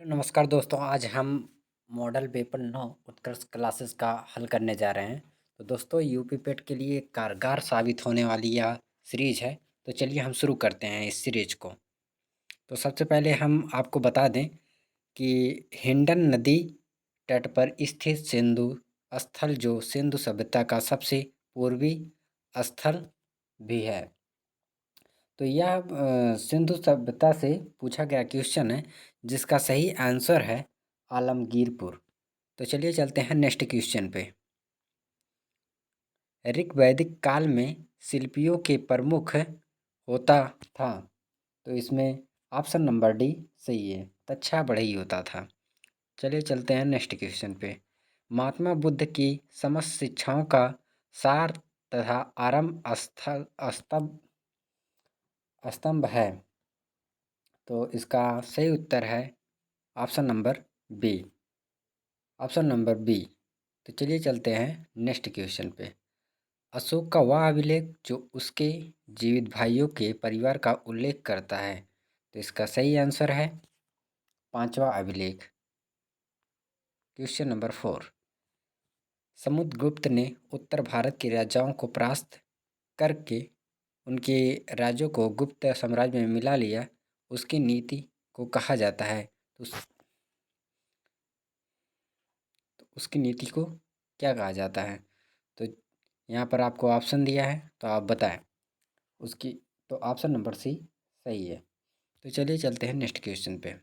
नमस्कार दोस्तों, आज हम मॉडल पेपर 9 उत्कर्ष क्लासेस का हल करने जा रहे हैं। तो दोस्तों, यूपी पेट के लिए कारगर साबित होने वाली यह सीरीज है। तो चलिए हम शुरू करते हैं इस सीरीज को। तो सबसे पहले हम आपको बता दें कि हिंडन नदी तट पर स्थित सिंधु स्थल जो सिंधु सभ्यता का सबसे पूर्वी स्थल भी है। तो यह सिंधु सभ्यता से पूछा गया क्वेश्चन है, जिसका सही आंसर है आलमगीरपुर। तो चलिए चलते हैं नेक्स्ट क्वेश्चन पे। ऋग वैदिक काल में शिल्पियों के प्रमुख होता था। तो इसमें ऑप्शन नंबर डी सही है, तक्षा बढ़ई होता था। चलिए चलते हैं नेक्स्ट क्वेश्चन पे। महात्मा बुद्ध की समस्त शिक्षाओं का सार तथा आरंभ स्थल स्तंभ है। तो इसका सही उत्तर है option number B. Option number B. तो चलिए चलते हैं नेक्स्ट क्वेश्चन पे। अशोक का वह अभिलेख जो उसके जीवित भाइयों के परिवार का उल्लेख करता है। तो इसका सही आंसर है पांचवा अभिलेख। Question number 4। समुद्रगुप्त ने उत्तर भारत के राजाओं को परास्त करके उनके राज्यों को गुप्त साम्राज्य में मिला लिया, उसकी नीति को कहा जाता है। तो उसकी नीति को क्या कहा जाता है? तो यहाँ पर आपको ऑप्शन दिया है, तो आप बताएं उसकी। तो ऑप्शन नंबर सी सही है। तो चलिए चलते हैं नेक्स्ट क्वेश्चन पे।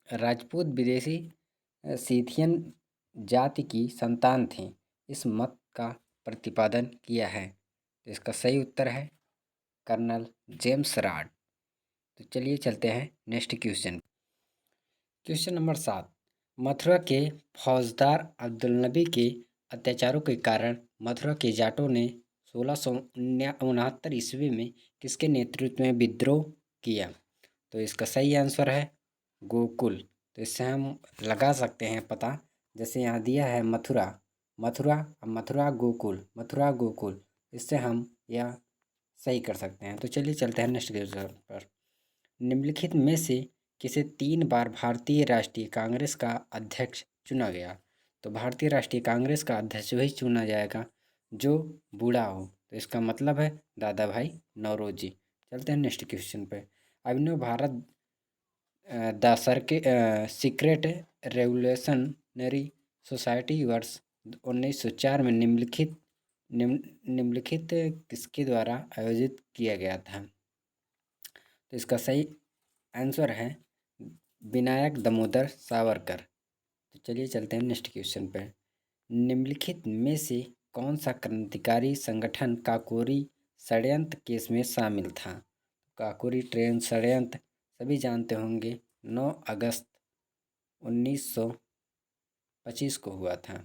राजपूत विदेशी सीथियन जाति की संतान थी, इस मत का प्रतिपादन किया है। तो इसका सही उत्तर है कर्नल जेम्स राड। तो चलिए चलते हैं next question. Question number 7। Mathura के फौजदार अब्दुल नबी के अत्याचारों के कारण मथुरा के जाटों ने 1669 ईस्वी में किसके नेतृत्व में विद्रोह किया? तो इसका सही आंसर है गोकुल। तो इससे हम लगा सकते हैं पता, जैसे यहाँ दिया है मथुरा, मथुरा, मथुरा गोकुल, मथुरा गोकुल। इससे हम यह सही कर सकते हैं। तो चलिए चलते हैं नेक्स्ट क्वेश्चन पर। निम्नलिखित में से किसे 3 बार भारतीय राष्ट्रीय कांग्रेस का अध्यक्ष चुना गया? तो भारतीय राष्ट्रीय कांग्रेस का अध्यक्ष वही चुना जाएगा जो बूढ़ा हो। तो इसका मतलब है दादा भाई नौरोजी। चलते हैं नेक्स्ट क्वेश्चन पे। Abhinav Bharat the secret revolutionary society वर्ष 1904 में निम्नलिखित किसके द्वारा आयोजित किया गया था? तो इसका सही आंसर है विनायक दामोदर सावरकर। तो चलिए चलते हैं नेक्स्ट क्वेश्चन पर। निम्नलिखित में से कौन सा क्रांतिकारी संगठन काकोरी षड्यंत्र केस में शामिल था? काकोरी ट्रेन षड्यंत्र सभी जानते होंगे, 9 अगस्त 1925 को हुआ था।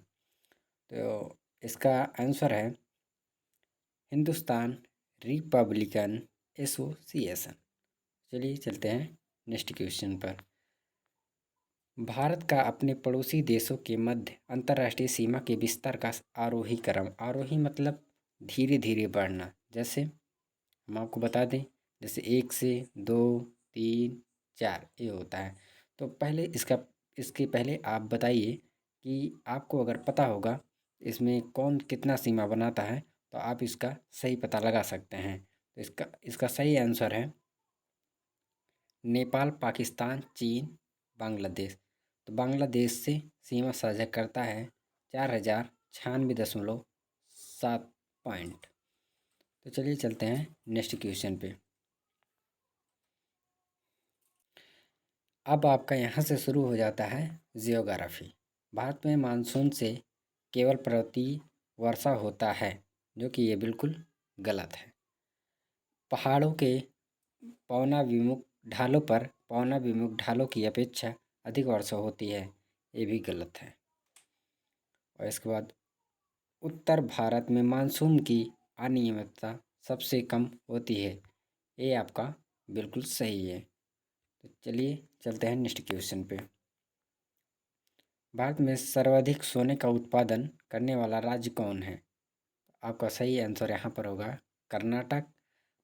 तो इसका आंसर है हिंदुस्तान रिपब्लिकन एसोसिएशन। चलिए चलते हैं नेक्स्ट क्वेश्चन पर। भारत का अपने पड़ोसी देशों के मध्य अंतर्राष्ट्रीय सीमा के विस्तार का आरोही क्रम, आरोही मतलब धीरे धीरे बढ़ना। जैसे हम आपको बता दें, जैसे 1 से 2, 3, 4 ये होता है। तो पहले इसके पहले आप बताइए कि आपको अगर पता होगा इसमें कौन कितना सीमा बनाता है, तो आप इसका सही पता लगा सकते हैं। तो इसका सही आंसर है नेपाल, पाकिस्तान, चीन, बांग्लादेश। तो बांग्लादेश से सीमा साझा करता है 4096.7 पॉइंट। तो चलिए चलते हैं नेक्स्ट क्वेश्चन पे। अब आपका यहाँ से शुरू हो जाता है जियोग्राफी। भारत में मानसून से केवल प्रति वर्षा होता है, जो कि ये बिल्कुल गलत है। पहाड़ों के पवना विमुख ढालों की अपेक्षा अधिक वर्षा होती है, ये भी गलत है। और इसके बाद उत्तर भारत में मानसून की अनियमितता सबसे कम होती है, ये आपका बिल्कुल सही है। तो चलिए चलते हैं नेक्स्ट क्वेश्चन पे। भारत में सर्वाधिक सोने का उत्पादन करने वाला राज्य कौन है? आपका सही आंसर यहाँ पर होगा कर्नाटक,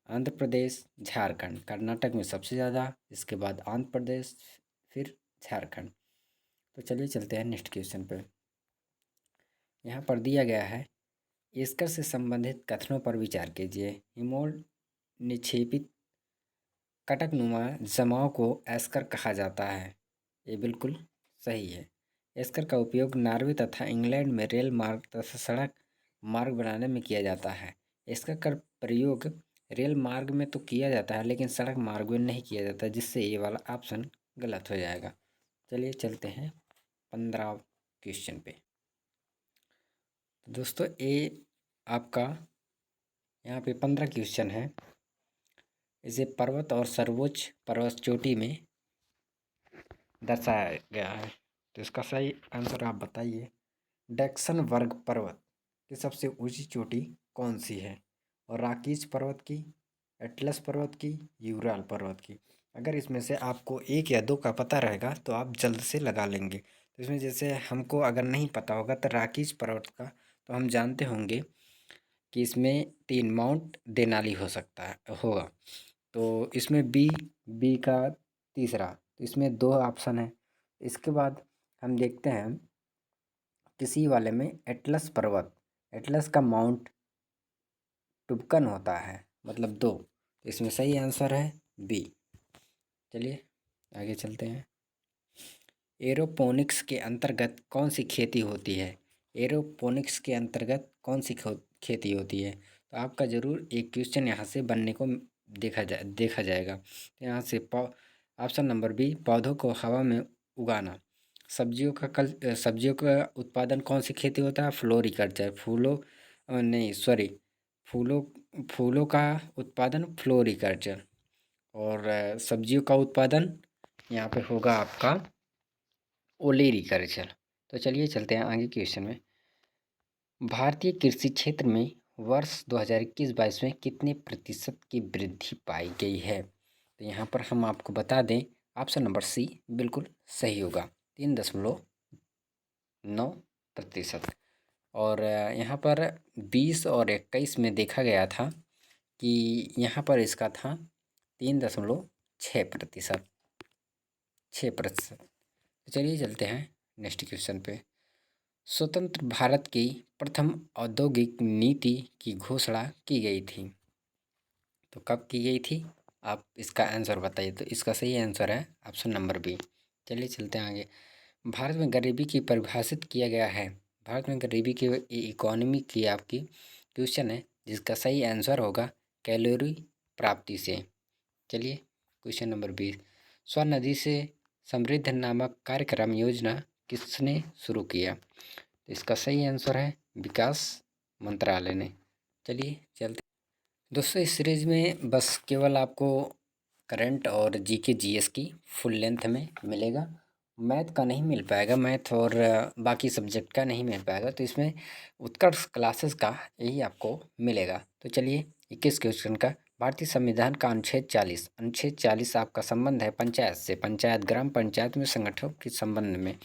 आंध्र प्रदेश, झारखंड। कर्नाटक में सबसे ज़्यादा, इसके बाद आंध्र प्रदेश, फिर झारखंड। तो चलिए चलते हैं नेक्स्ट क्वेश्चन पे। यहाँ पर दिया गया है, एस्कर से संबंधित कथनों पर विचार कीजिए। हिमोल निक्षेपित कटकनुमा जमाव को एस्कर कहा जाता है। ये बिल्कुल सही है। एस्कर का उपयोग नॉर्वे तथा इंग्लैंड में रेल मार्ग तथा सड़क मार्ग बनाने में किया जाता है। एस्कर का प्रयोग रेल मार्ग में तो किया जाता है लेकिन सड़क मार्ग में नहीं किया जाता, जिससे ये वाला ऑप्शन गलत हो जाएगा। चलिए चलते हैं 15 क्वेश्चन पे। दोस्तों ये आपका यहाँ पे 15 क्वेश्चन है। इसे पर्वत और सर्वोच्च पर्वत चोटी में दर्शाया गया है। तो इसका सही आंसर आप बताइए। डैक्सन वर्ग पर्वत की सबसे ऊंची चोटी कौन सी है? और राकीज पर्वत की, एटलस पर्वत की, यूराल पर्वत की। अगर इसमें से आपको एक या दो का पता रहेगा तो आप जल्द से लगा लेंगे। तो इसमें जैसे हमको अगर नहीं पता होगा तो राकीज पर्वत का तो हम जानते होंगे कि इसमें 3 माउंट देनाली हो सकता है होगा। तो इसमें बी का तीसरा, तो इसमें 2 ऑप्शन है। इसके बाद हम देखते हैं किसी वाले में एटलस पर्वत, एटलस का माउंट टुबकन होता है, मतलब 2। तो इसमें सही आंसर है बी। चलिए आगे चलते हैं। एरोपोनिक्स के अंतर्गत कौन सी खेती होती है? एरोपोनिक्स के अंतर्गत कौन सी खेती होती है? तो आपका ज़रूर एक क्वेश्चन यहाँ से बनने को देखा जाएगा। तो यहाँ से ऑप्शन नंबर बी, पौधों को हवा में उगाना। सब्जियों का उत्पादन कौन सी खेती होता है? फ्लोरिकल्चर। नहीं सॉरी, फूलों फूलों का उत्पादन फ्लोरिकल्चर। और सब्जियों का उत्पादन यहाँ पे होगा आपका ओलेरीकल्चर। तो चलिए चलते हैं आगे क्वेश्चन में। भारतीय कृषि क्षेत्र में वर्ष 2021-22 में कितने प्रतिशत की वृद्धि पाई गई है? तो यहाँ पर हम आपको बता दें, ऑप्शन नंबर सी बिल्कुल सही होगा, 3.9%। और यहाँ पर 20 और 21 में देखा गया था कि यहाँ पर इसका था 3.6%। 6%। तो चलिए चलते हैं नेक्स्ट क्वेश्चन पे। स्वतंत्र भारत की प्रथम औद्योगिक नीति की घोषणा की गई थी। तो कब की गई थी? आप इसका आंसर बताइए। तो इसका सही आंसर है ऑप्शन नंबर बी। चलिए चलते हैं आगे। भारत में गरीबी की परिभाषित किया गया है। भारत में गरीबी की इकोनॉमी की आपकी क्वेश्चन है, जिसका सही आंसर होगा कैलोरी प्राप्ति से। चलिए क्वेश्चन नंबर 20। स्वनदी से समृद्ध नामक कार्यक्रम योजना किसने शुरू किया? तो इसका सही आंसर है विकास मंत्रालय ने। चलिए चलते दोस्तों, इस सीरीज में बस केवल आपको करंट और जीके जीएस की फुल लेंथ में मिलेगा। मैथ का नहीं मिल पाएगा, मैथ और बाकी सब्जेक्ट का नहीं मिल पाएगा। तो इसमें उत्कर्ष क्लासेस का यही आपको मिलेगा। तो चलिए 21 क्वेश्चन का। भारतीय संविधान का अनुच्छेद 40 आपका संबंध है पंचायत से। पंचायत ग्राम पंचायत में संगठनों के संबंध में।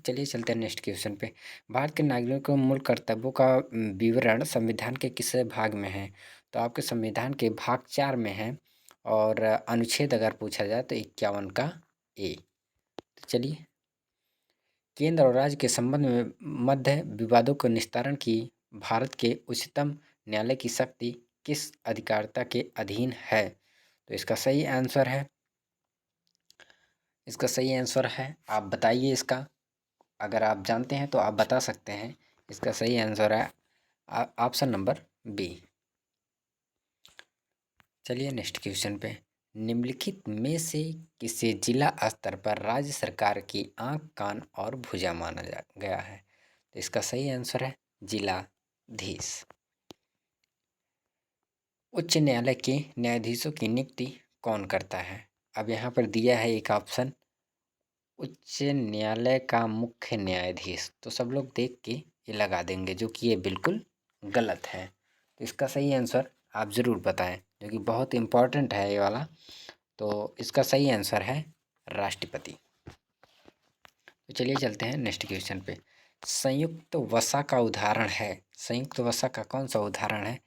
चलिए चलते हैं नेक्स्ट क्वेश्चन पे। भारत के नागरिकों के मूल कर्तव्यों का विवरण संविधान के किस भाग में है? तो आपके संविधान के भाग 4 में है। और अनुच्छेद अगर पूछा जाए तो 51 का ए। तो चलिए, केंद्र और राज्य के संबंध में मध्य विवादों के निस्तारण की भारत के उच्चतम न्यायालय की शक्ति किस अधिकारिता के अधीन है? तो इसका सही आंसर है, आप बताइए इसका। अगर आप जानते हैं तो आप बता सकते हैं। इसका सही आंसर है ऑप्शन नंबर बी। चलिए नेक्स्ट क्वेश्चन पे। निम्नलिखित में से किसे जिला स्तर पर राज्य सरकार की आंख कान और भुजा माना गया है? तो इसका सही आंसर है जिलाधीश। उच्च न्यायालय के न्यायाधीशों की नियुक्ति कौन करता है? अब यहाँ पर दिया है एक ऑप्शन, उच्च न्यायालय का मुख्य न्यायाधीश। तो सब लोग देख के ये लगा देंगे, जो कि ये बिल्कुल गलत है। तो इसका सही आंसर आप ज़रूर बताएं, जो कि बहुत इम्पोर्टेंट है ये वाला। तो इसका सही आंसर है राष्ट्रपति। तो चलिए चलते हैं नेक्स्ट क्वेश्चन पे। संयुक्त वसा का उदाहरण है। संयुक्त वसा का कौन सा उदाहरण है?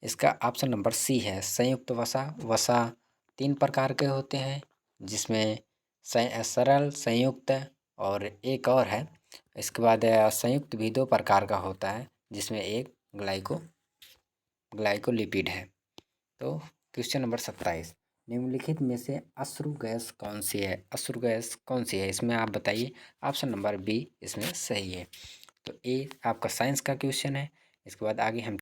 इसका ऑप्शन नंबर सी है संयुक्त वसा। वसा 3 प्रकार के होते हैं, जिसमें सरल, संयुक्त और एक और है। इसके बाद संयुक्त भी दो प्रकार का होता है, जिसमें एक ग्लाइकोलिपिड है। तो क्वेश्चन नंबर 27, निम्नलिखित में से अश्रु गैस कौन सी है? अश्रु गैस कौन सी है, इसमें आप बताइए। ऑप्शन नंबर बी इसमें सही है। तो ये आपका साइंस का क्वेश्चन है। इसके बाद आगे हम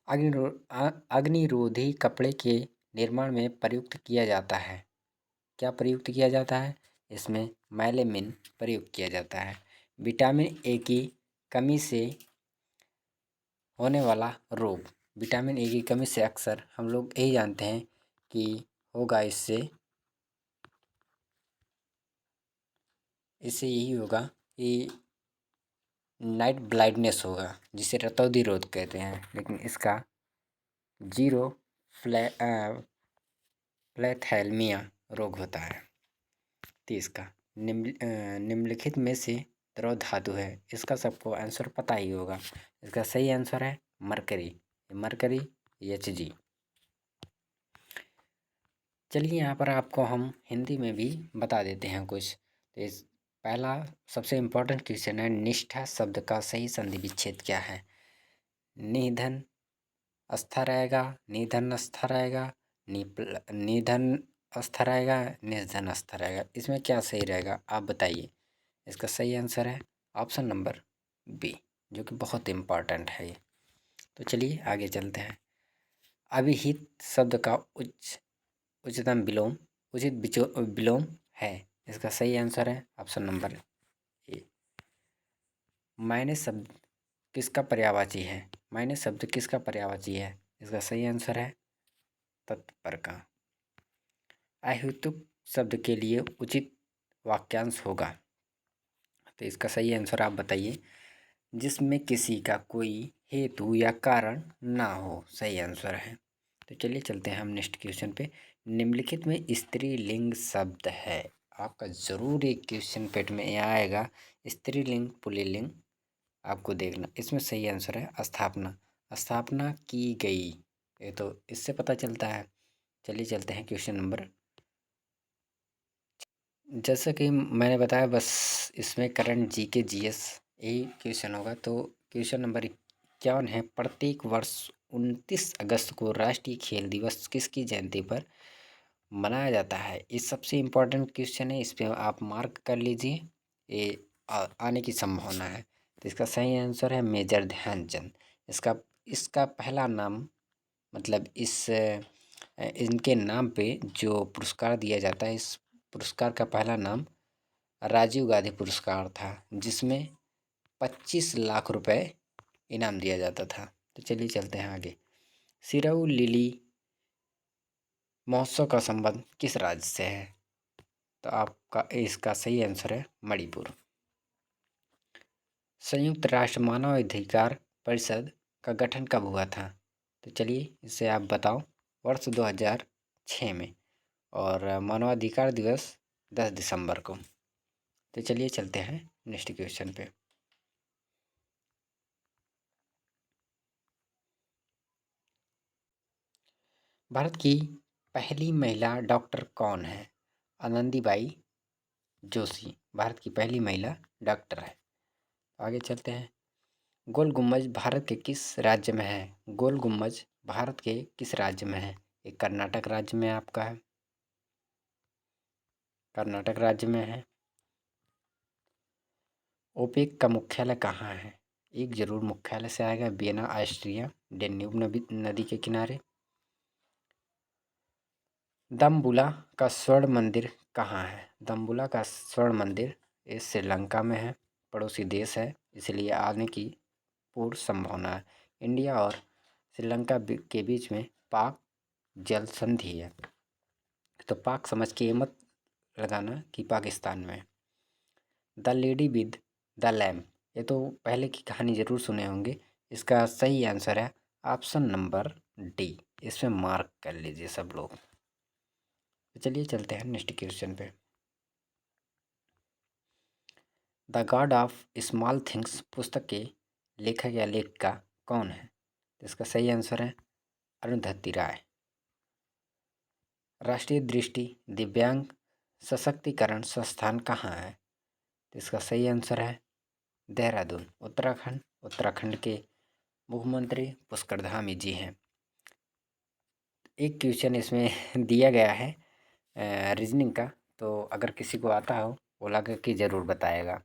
अग्निरोधी कपड़े के निर्माण में प्रयुक्त किया जाता है। क्या प्रयुक्त किया जाता है? इसमें मेलामिन प्रयुक्त किया जाता है। विटामिन ए की कमी से होने वाला रोग, विटामिन ए की कमी से अक्सर हम लोग यही जानते हैं कि होगा, इससे यही होगा कि नाइट ब्लाइंडनेस होगा, जिसे रतौंधी रोग कहते हैं। लेकिन इसका जीरो प्लेथैल्मिया रोग होता है। 30 का निम्नलिखित में से द्रव धातु है, इसका सबको आंसर पता ही होगा। इसका सही आंसर है मरकरी, मरकरी Hg। चलिए यहाँ पर आपको हम हिंदी में भी बता देते हैं कुछ। तो इस पहला सबसे इम्पोर्टेंट क्वेश्चन है, निष्ठा शब्द का सही संधि विच्छेद क्या है? निधन अस्था रहेगा, निधन अस्था रहेगा, निधन अस्था रहेगा, निर्धन अस्था रहेगा। इसमें क्या सही रहेगा आप बताइए। इसका सही आंसर है ऑप्शन नंबर बी, जो कि बहुत इम्पॉर्टेंट है ये। तो चलिए आगे चलते हैं। अभिहित शब्द का उच्चतम विलोम उचित विलोम है। इसका सही आंसर है ऑप्शन नंबर ए। मायने शब्द किसका पर्यायवाची है? मायने शब्द किसका पर्यायवाची है? इसका सही आंसर है तत्पर का। अहेतुक शब्द के लिए उचित वाक्यांश होगा। तो इसका सही आंसर आप बताइए। जिसमें किसी का कोई हेतु या कारण ना हो, सही आंसर है। तो चलिए चलते हैं हम नेक्स्ट क्वेश्चन पे। निम्नलिखित में स्त्रीलिंग शब्द है। आपका जरूर एक क्वेश्चन पेट में आएगा, स्त्रीलिंग पुल्लिंग आपको देखना। इसमें सही आंसर है स्थापना, स्थापना की गई। ये तो इससे पता चलता है। चलिए चलते हैं क्वेश्चन नंबर। जैसा कि मैंने बताया, बस इसमें करंट जीके जीएस यही क्वेश्चन होगा। तो क्वेश्चन नंबर 51 है, प्रत्येक वर्ष 29 अगस्त को राष्ट्रीय खेल दिवस किसकी जयंती पर मनाया जाता है? ये सबसे इम्पोर्टेंट क्वेश्चन है, इस पर आप मार्क कर लीजिए, ये आने की संभावना है। तो इसका सही आंसर है मेजर ध्यानचंद। इसका पहला नाम, मतलब इनके नाम पे जो पुरस्कार दिया जाता है, इस पुरस्कार का पहला नाम राजीव गांधी पुरस्कार था, जिसमें 25 लाख रुपए इनाम दिया जाता था। तो चलिए चलते हैं आगे। सिरऊ लिली महोत्सव का संबंध किस राज्य से है? तो आपका इसका सही आंसर है मणिपुर। संयुक्त राष्ट्र मानवाधिकार परिषद का गठन कब हुआ था? तो चलिए इसे आप बताओ। वर्ष 2006 में, और मानवाधिकार दिवस 10 दिसंबर को। तो चलिए चलते हैं नेक्स्ट क्वेश्चन पे। भारत की पहली महिला डॉक्टर कौन है? आनंदीबाई जोशी भारत की पहली महिला डॉक्टर है। आगे चलते हैं। गोल गुम्बज भारत के किस राज्य में है? गोल गुम्बज भारत के किस राज्य में है? ये कर्नाटक राज्य में आपका है, कर्नाटक राज्य में है। ओपेक का मुख्यालय कहाँ है? एक जरूर मुख्यालय से आएगा, वियना ऑस्ट्रिया, डेन्यूब नदी के किनारे। दम्बुला का स्वर्ण मंदिर कहाँ है? दम्बुला का स्वर्ण मंदिर इस श्रीलंका में है, पड़ोसी देश है, इसलिए आने की पूर्ण संभावना है। इंडिया और श्रीलंका के बीच में पाक जल संधि है, तो पाक समझ के मत लगाना कि पाकिस्तान में। The lady with the lamp, ये तो पहले की कहानी जरूर सुने होंगे। इसका सही आंसर है ऑप्शन नंबर डी। इसमें मार्क कर लीजिए सब लोग। तो चलिए चलते हैं नेक्स्ट क्वेश्चन पे। The God of small things पुस्तक के लेखक या लेखिका कौन है? तो इसका सही आंसर है अरुंधति राय। राष्ट्रीय दृष्टि दिव्यांग सशक्तिकरण संस्थान कहाँ है? तो इसका सही आंसर है देहरादून, उत्तराखंड। उत्तराखंड के मुख्यमंत्री पुष्कर धामी जी हैं। एक क्वेश्चन इसमें दिया गया है रीजनिंग का, तो अगर किसी को आता हो वो लगा कि ज़रूर बताएगा।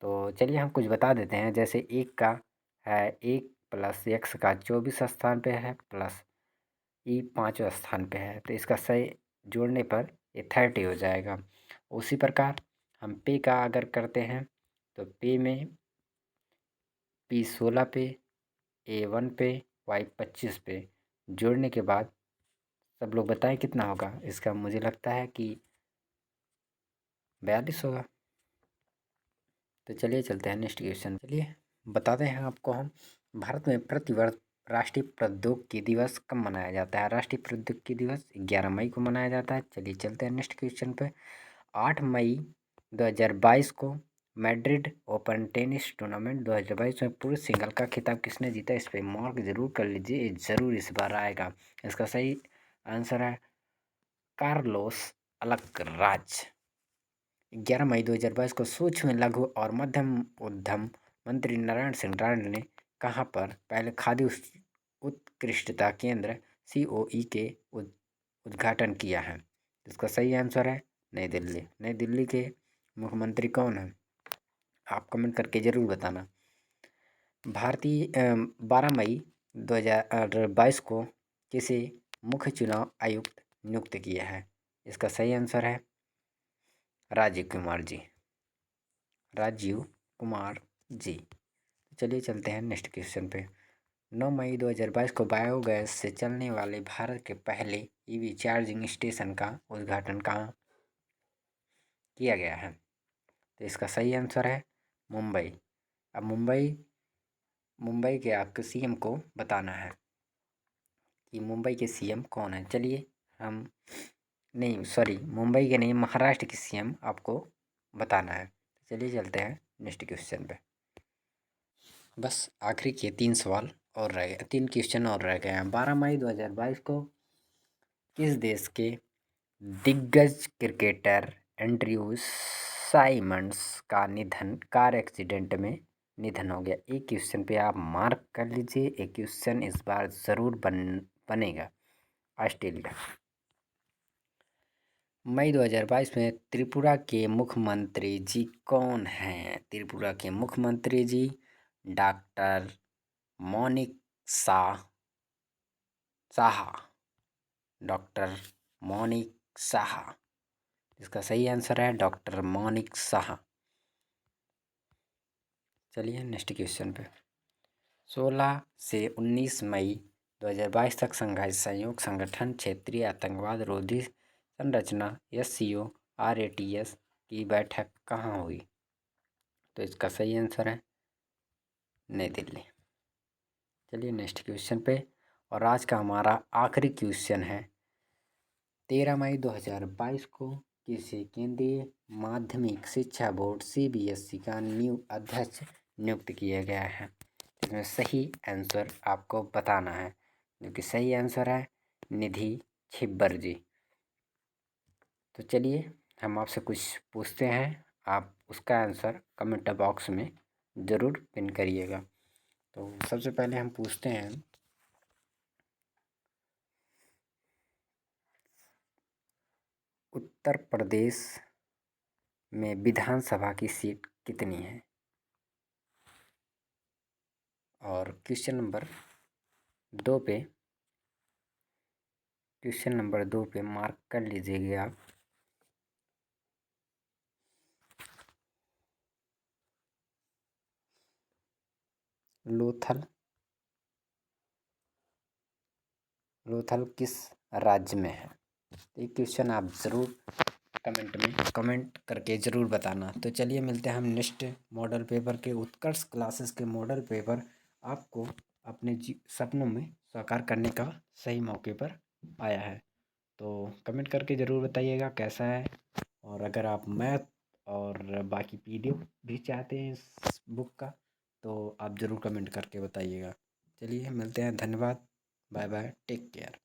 तो चलिए हम कुछ बता देते हैं। जैसे एक का है 1 + x का 24 स्थान पे है, प्लस ई 5वें स्थान पे है, तो इसका सही जोड़ने पर ये 30 हो जाएगा। उसी प्रकार हम पे का अगर करते हैं तो पे में p 16 पे, a 1 पे, y 25 पे जोड़ने के बाद सब लोग बताएं कितना होगा। इसका मुझे लगता है कि 42 होगा। तो चलिए चलते हैं नेक्स्ट क्वेश्चन। चलिए बताते हैं आपको हम, भारत में प्रतिवर्ष राष्ट्रीय प्रौद्योगिकी दिवस कब मनाया जाता है? राष्ट्रीय प्रौद्योगिकी दिवस 11 मई को मनाया जाता है। चलिए चलते हैं नेक्स्ट क्वेश्चन पे। 8 मई 2022 को मैड्रिड ओपन टेनिस टूर्नामेंट 2022 में पुरुष सिंगल का खिताब किसने जीता? इस पर मार्क जरूर कर लीजिए, ज़रूर इस बार आएगा। इसका सही आंसर है कार्लोस अलकराज। 11 मई 2022 को सूक्ष्म लघु और मध्यम उद्यम मंत्री नारायण सिंह राणे ने कहाँ पर पहले खादी उत्कृष्टता केंद्र COE के उद्घाटन किया है? इसका सही आंसर है नई दिल्ली। नई दिल्ली के मुख्यमंत्री कौन है? आप कमेंट करके ज़रूर बताना। भारतीय 12 मई 2022 को किसे मुख्य चुनाव आयुक्त नियुक्त किया है? इसका सही आंसर है राजीव कुमार जी। राजीव कुमार जी। चलिए चलते हैं नेक्स्ट क्वेश्चन पे। 9 मई 2022 को बायोगैस से चलने वाले भारत के पहले EV चार्जिंग स्टेशन का उद्घाटन कहाँ किया गया है? तो इसका सही आंसर है मुंबई। अब मुंबई के आपके CM को बताना है कि मुंबई के CM कौन है। चलिए हम नहीं, सॉरी, मुंबई के नहीं, महाराष्ट्र के CM आपको बताना है। चलिए चलते हैं नेक्स्ट क्वेश्चन पे। बस आखिरी के 3 सवाल और रह गए, 3 क्वेश्चन और रह गए हैं। 12 मई 2022 को किस देश के दिग्गज क्रिकेटर एंड्रयू साइमंड्स का निधन कार एक्सीडेंट में निधन हो गया? एक क्वेश्चन पे आप मार्क कर लीजिए, एक क्वेश्चन इस बार ज़रूर बनेगा। ऑस्ट्रेलिया। मई 2022 में त्रिपुरा के मुख्यमंत्री जी कौन हैं? त्रिपुरा के मुख्यमंत्री जी डॉक्टर मोनिक साहा। डॉक्टर मोनिक साहा। इसका सही आंसर है डॉक्टर मोनिक साहा। चलिए नेक्स्ट क्वेश्चन पे। 16 से 19 मई 2022 तक संघाई सहयोग संगठन क्षेत्रीय आतंकवाद रोधी संरचना SCO RATS की बैठक कहाँ हुई? तो इसका सही आंसर है नई दिल्ली। चलिए नेक्स्ट क्वेश्चन पे, और आज का हमारा आखिरी क्वेश्चन है। 13 मई 2022 को किसी केंद्रीय माध्यमिक शिक्षा बोर्ड CBSE का अध्यक्ष नियुक्त किया गया है? इसमें सही आंसर आपको बताना है, जो कि सही आंसर है निधि छिब्बर जी। तो चलिए हम आपसे कुछ पूछते हैं, आप उसका आंसर कमेंट बॉक्स में ज़रूर पिन करिएगा। तो सबसे पहले हम पूछते हैं, उत्तर प्रदेश में विधानसभा की सीट कितनी है? और क्वेश्चन नंबर 2 पे मार्क कर लीजिएगा आप। लोथल किस राज्य में है? एक क्वेश्चन आप ज़रूर कमेंट करके ज़रूर बताना। तो चलिए मिलते हैं हम नेक्स्ट मॉडल पेपर के, उत्कर्ष क्लासेस के मॉडल पेपर आपको अपने सपनों में साकार करने का सही मौके पर आया है। तो कमेंट करके ज़रूर बताइएगा कैसा है। और अगर आप मैथ और बाकी PDF भी चाहते हैं इस बुक का, तो आप ज़रूर कमेंट करके बताइएगा। चलिए मिलते हैं, धन्यवाद, बाय बाय, टेक केयर।